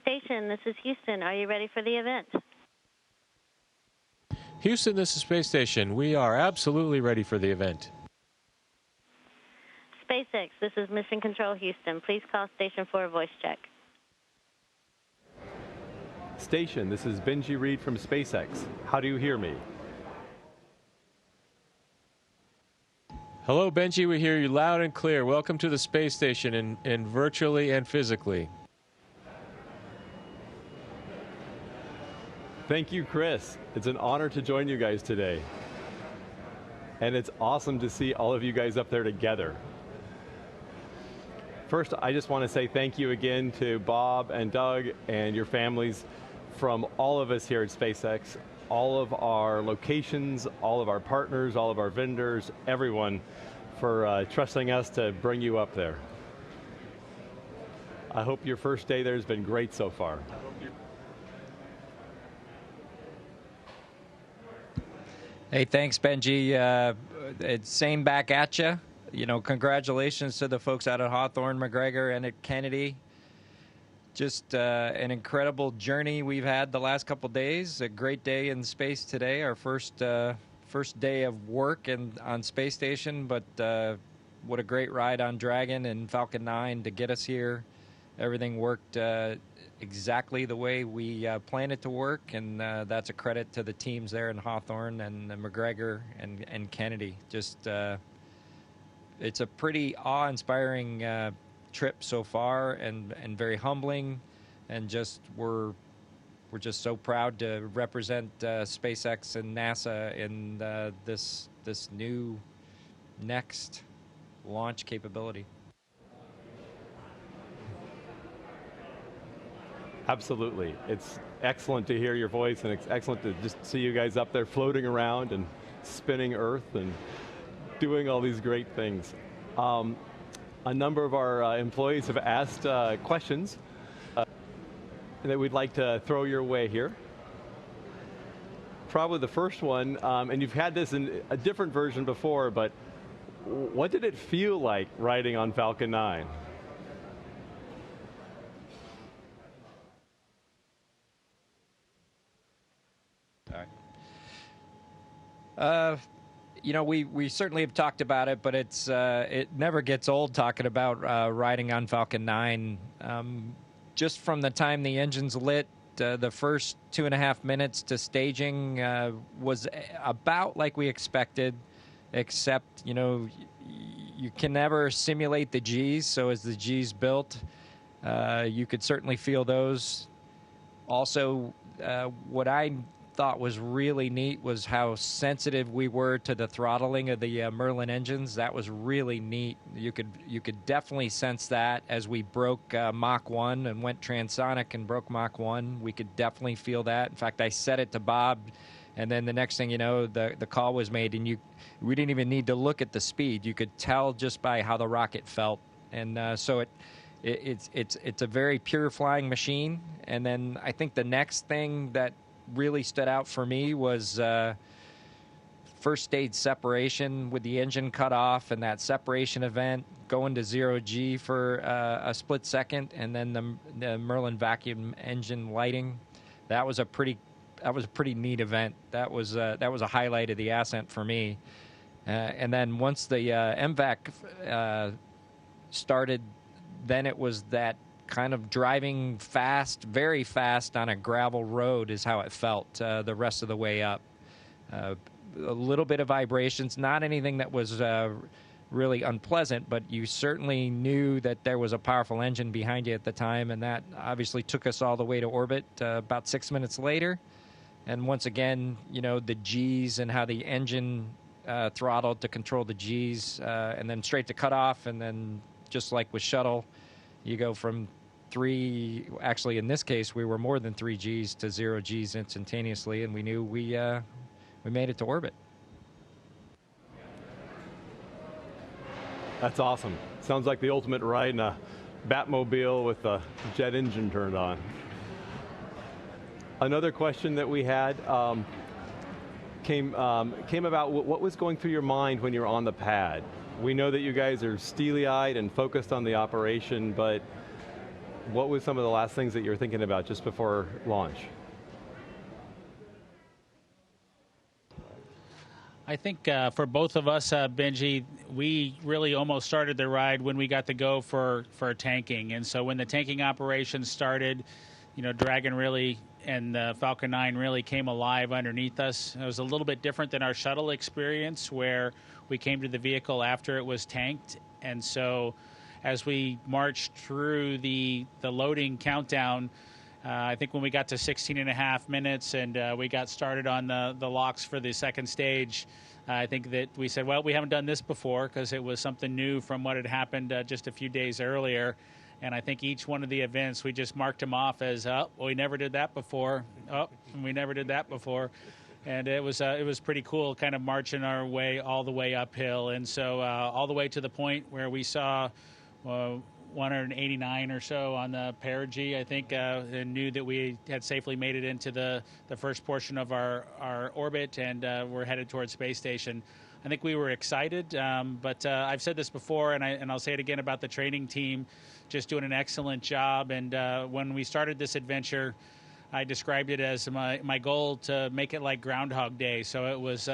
Station, this is Houston. Are you ready for the event? Houston, this is Space Station. We are absolutely ready for the event. SpaceX, this is Mission Control Houston. Please call station for a voice check. Station, this is Benji Reed from SpaceX. How do you hear me? Hello, Benji. We hear you loud and clear. Welcome to the space station in virtually and physically. Thank you, Chris. It's an honor to join you guys today. And it's awesome to see all of you guys up there together. First, I just want to say thank you again to Bob and Doug and your families from all of us here at SpaceX, all of our locations, all of our partners, all of our vendors, everyone for trusting us to bring you up there. I hope your first day there has been great so far. Hey, thanks, Benji. It's same back at you. You know, congratulations to the folks out at Hawthorne, McGregor, and at Kennedy. Just an incredible journey we've had the last couple days. A great day in space today, our first day of work on Space Station, but what a great ride on Dragon and Falcon 9 to get us here. Everything worked exactly the way we planned it to work, and that's a credit to the teams there in Hawthorne and McGregor and Kennedy. Just it's a pretty awe-inspiring trip so far, and very humbling, and just we're just so proud to represent SpaceX and NASA in this new next launch capability. Absolutely. It's excellent to hear your voice, and it's excellent to just see you guys up there floating around and spinning Earth and doing all these great things. A number of our employees have asked questions that we'd like to throw your way here. Probably the first one, and you've had this in a different version before, but what did it feel like riding on Falcon 9? You know, we certainly have talked about it, but it never gets old talking about riding on Falcon 9. Just from the time the engine's lit, the first 2.5 minutes to staging was about like we expected, except, you know, you can never simulate the G's, so as the G's built, you could certainly feel those. Also, what I thought was really neat was how sensitive we were to the throttling of the Merlin engines. That was really neat. You could definitely sense that as we broke Mach 1 and went transonic and broke Mach 1. We could definitely feel that. In fact, I said it to Bob, and then the next thing you know, the call was made, and we didn't even need to look at the speed. You could tell just by how the rocket felt, and so it's a very pure flying machine. And then I think the next thing that really stood out for me was first stage separation with the engine cut off, and that separation event going to 0G for a split second, and then the Merlin vacuum engine lighting. That was a pretty neat event. That was a highlight of the ascent for me. And then once the MVAC started, then it was that kind of driving fast, very fast on a gravel road is how it felt the rest of the way up. A little bit of vibrations, not anything that was really unpleasant, but you certainly knew that there was a powerful engine behind you at the time, and that obviously took us all the way to orbit about 6 minutes later. And once again, you know, the G's and how the engine throttled to control the G's, and then straight to cutoff, and then just like with shuttle, you go from 3, actually in this case, we were more than 3 Gs to 0 Gs instantaneously, and we knew we made it to orbit. That's awesome. Sounds like the ultimate ride in a Batmobile with a jet engine turned on. Another question that we had came about what was going through your mind when you were on the pad. We know that you guys are steely-eyed and focused on the operation, but what was some of the last things that you were thinking about just before launch? I think for both of us, Benji, we really almost started the ride when we got to go for tanking. And so when the tanking operations started, you know, Dragon really and the Falcon 9 really came alive underneath us. It was a little bit different than our shuttle experience where we came to the vehicle after it was tanked. And so as we marched through the loading countdown, I think when we got to 16 and a half minutes and we got started on the locks for the second stage, I think that we said, well, we haven't done this before because it was something new from what had happened just a few days earlier. And I think each one of the events, we just marked them off as, oh, we never did that before. Oh, we never did that before. And it was pretty cool kind of marching our way all the way uphill. And so all the way to the point where we saw 189 or so on the perigee, I think, and knew that we had safely made it into the first portion of our orbit and we're headed towards space station. I think we were excited, but I've said this before, and I'll say it again about the training team, just doing an excellent job. And when we started this adventure, I described it as my goal to make it like Groundhog Day. So it was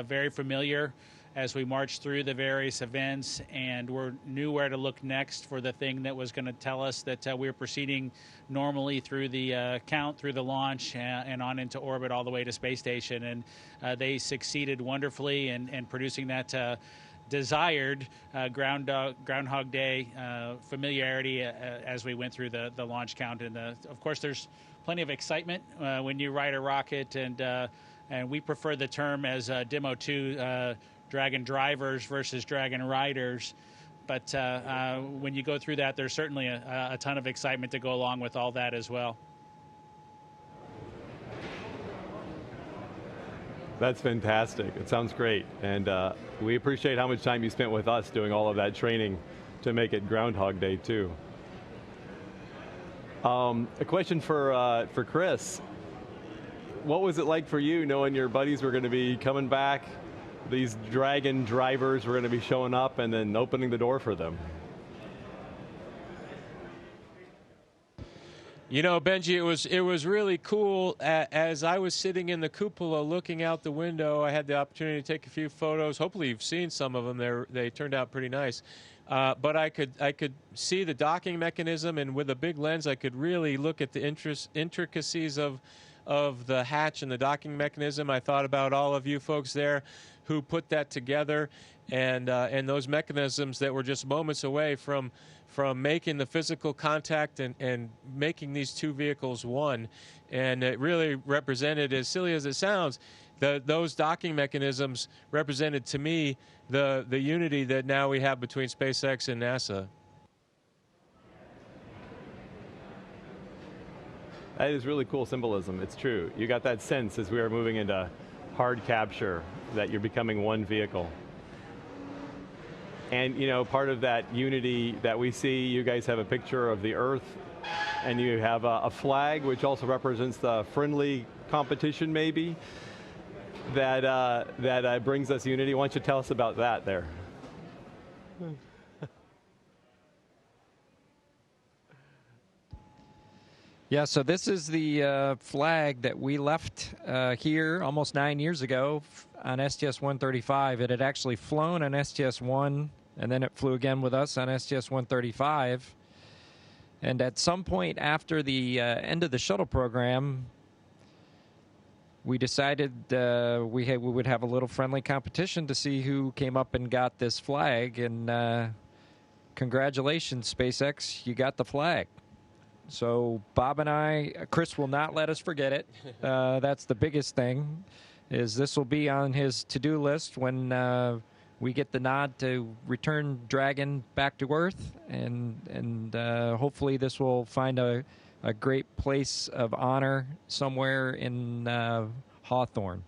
very familiar as we marched through the various events, and we knew where to look next for the thing that was going to tell us that we were proceeding normally through the count, through the launch, and on into orbit all the way to space station. And they succeeded wonderfully in producing that desired Groundhog Day familiarity as we went through the launch count. And of course, there's plenty of excitement when you ride a rocket, and we prefer the term as Demo 2, Dragon drivers versus Dragon riders. But when you go through that, there's certainly a ton of excitement to go along with all that as well. That's fantastic. It sounds great. And we appreciate how much time you spent with us doing all of that training to make it Groundhog Day too. A question for Chris. What was it like for you knowing your buddies were going to be coming back, these Dragon drivers were going to be showing up, and then opening the door for them? You know, Benji, it was really cool. As I was sitting in the cupola looking out the window, I had the opportunity to take a few photos. Hopefully you've seen some of them. They turned out pretty nice. But I could see the docking mechanism, and with a big lens, I could really look at the intricacies of the hatch and the docking mechanism. I thought about all of you folks there who put that together, and those mechanisms that were just moments away from making the physical contact and making these two vehicles one. And it really represented, as silly as it sounds, those docking mechanisms represented to me the unity that now we have between SpaceX and NASA. That is really cool symbolism. It's true. You got that sense as we are moving into hard capture that you're becoming one vehicle. And you know, part of that unity that we see, you guys have a picture of the Earth, and you have a flag which also represents the friendly competition maybe, that brings us unity. Why don't you tell us about that there? Yeah, so this is the flag that we left here almost 9 years ago on STS-135. It had actually flown on STS-1, and then it flew again with us on STS-135. And at some point after the end of the shuttle program, we decided we would have a little friendly competition to see who came up and got this flag. And congratulations, SpaceX, you got the flag. So Bob and I, Chris will not let us forget it. That's the biggest thing, is this will be on his to-do list when we get the nod to return Dragon back to Earth, and hopefully this will find a great place of honor somewhere in Hawthorne.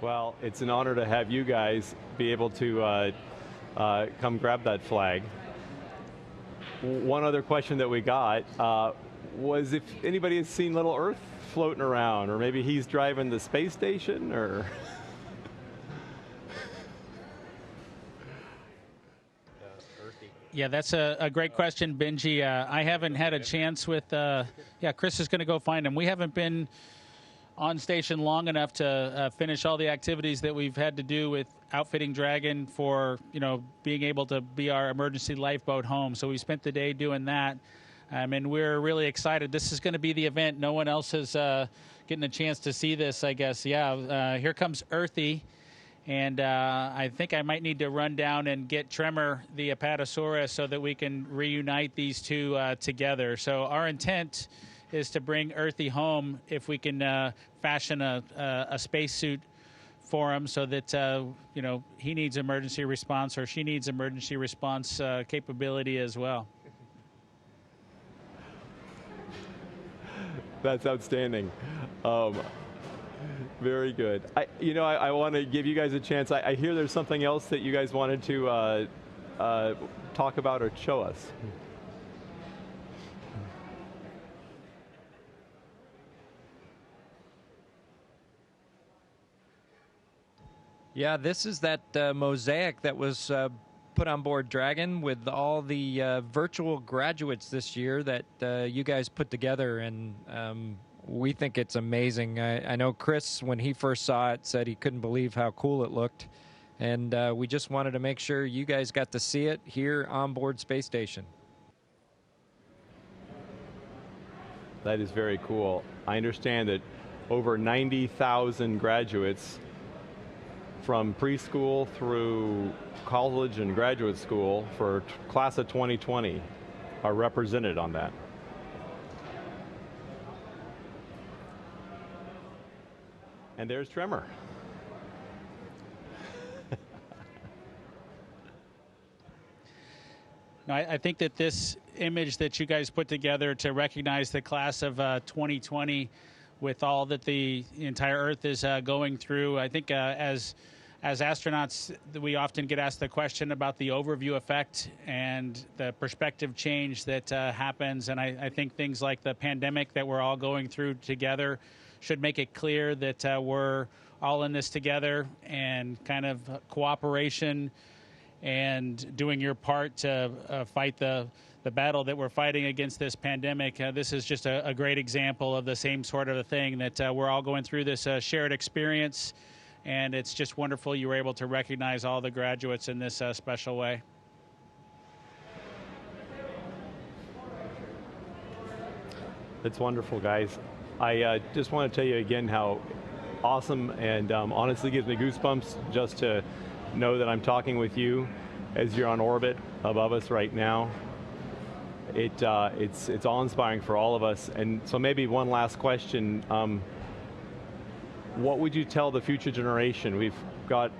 Well, it's an honor to have you guys be able to come grab that flag. One other question that we got was if anybody has seen Little Earth floating around, or maybe he's driving the space station, or... Yeah, that's a great question, Benji. I haven't had a chance with, Chris is going to go find him. We haven't been on station long enough to finish all the activities that we've had to do with outfitting Dragon for, being able to be our emergency lifeboat home. So we spent the day doing that, and we're really excited. This is going to be the event. No one else is getting a chance to see this, I guess. Yeah, here comes Earthy. And I think I might need to run down and get Tremor, the Apatosaurus, so that we can reunite these two together. So our intent is to bring Earthy home if we can fashion a spacesuit for him, so that he needs emergency response or she needs emergency response capability as well. That's outstanding. Very good. I want to give you guys a chance. I hear there's something else that you guys wanted to talk about or show us. Yeah, this is that mosaic that was put on board Dragon with all the virtual graduates this year that you guys put together, and we think it's amazing. I know Chris, when he first saw it, said he couldn't believe how cool it looked, and we just wanted to make sure you guys got to see it here on board Space Station. That is very cool. I understand that over 90,000 graduates from preschool through college and graduate school for class of 2020 are represented on that. And there's Tremor. No, I think that this image that you guys put together to recognize the class of 2020 with all that the entire Earth is going through, I think as astronauts, we often get asked the question about the overview effect and the perspective change that happens. And I think things like the pandemic that we're all going through together should make it clear that we're all in this together, and kind of cooperation and doing your part to fight the battle that we're fighting against this pandemic. This is just a great example of the same sort of a thing, that we're all going through this shared experience, and it's just wonderful you were able to recognize all the graduates in this special way. It's wonderful, guys. I just want to tell you again how awesome, and honestly gives me goosebumps just to know that I'm talking with you as you're on orbit above us right now. It's awe-inspiring for all of us. And so maybe one last question. What would you tell the future generation? We've got,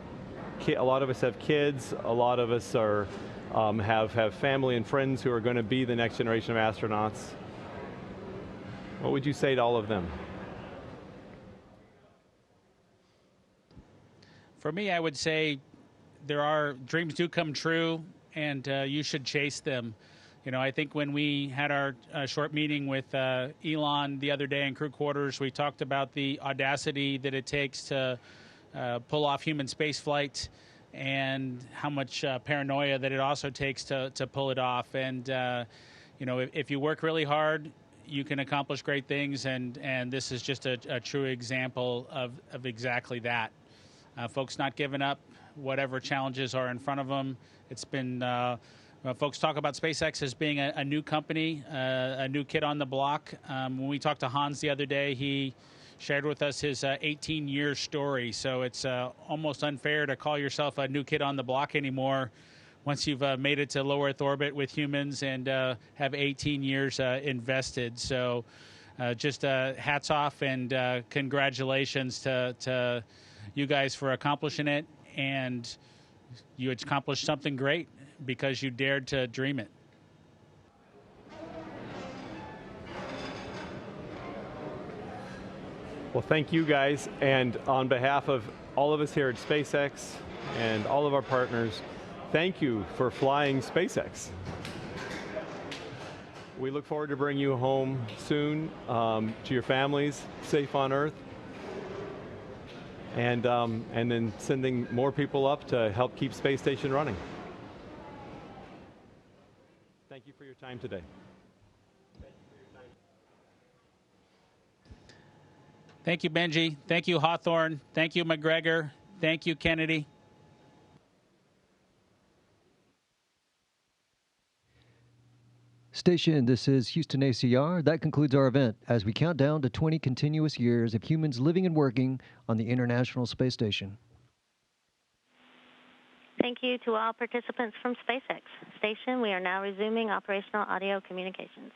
a lot of us have kids, a lot of us are, have family and friends who are going to be the next generation of astronauts. What would you say to all of them? For me, I would say dreams do come true, and you should chase them. I think when we had our short meeting with Elon the other day in crew quarters, we talked about the audacity that it takes to pull off human space flight, and how much paranoia that it also takes to pull it off. And if you work really hard, you can accomplish great things, and this is just a true example of exactly that. Folks not giving up, whatever challenges are in front of them. It's been, folks talk about SpaceX as being a new company, a new kid on the block. When we talked to Hans the other day, he shared with us his 18-year story. So it's almost unfair to call yourself a new kid on the block anymore once you've made it to low Earth orbit with humans and have 18 years invested. So just hats off, and congratulations to you guys for accomplishing it. And you accomplished something great because you dared to dream it. Well, thank you guys, and on behalf of all of us here at SpaceX and all of our partners, thank you for flying SpaceX. We look forward to bringing you home soon to your families, safe on Earth, and then sending more people up to help keep Space Station running. time today. Thank you, Benji. Thank you, Hawthorne. Thank you, McGregor. Thank you, Kennedy. Station, this is Houston ACR. That concludes our event as we count down to 20 continuous years of humans living and working on the International Space Station. Thank you to all participants from SpaceX Station. We are now resuming operational audio communications.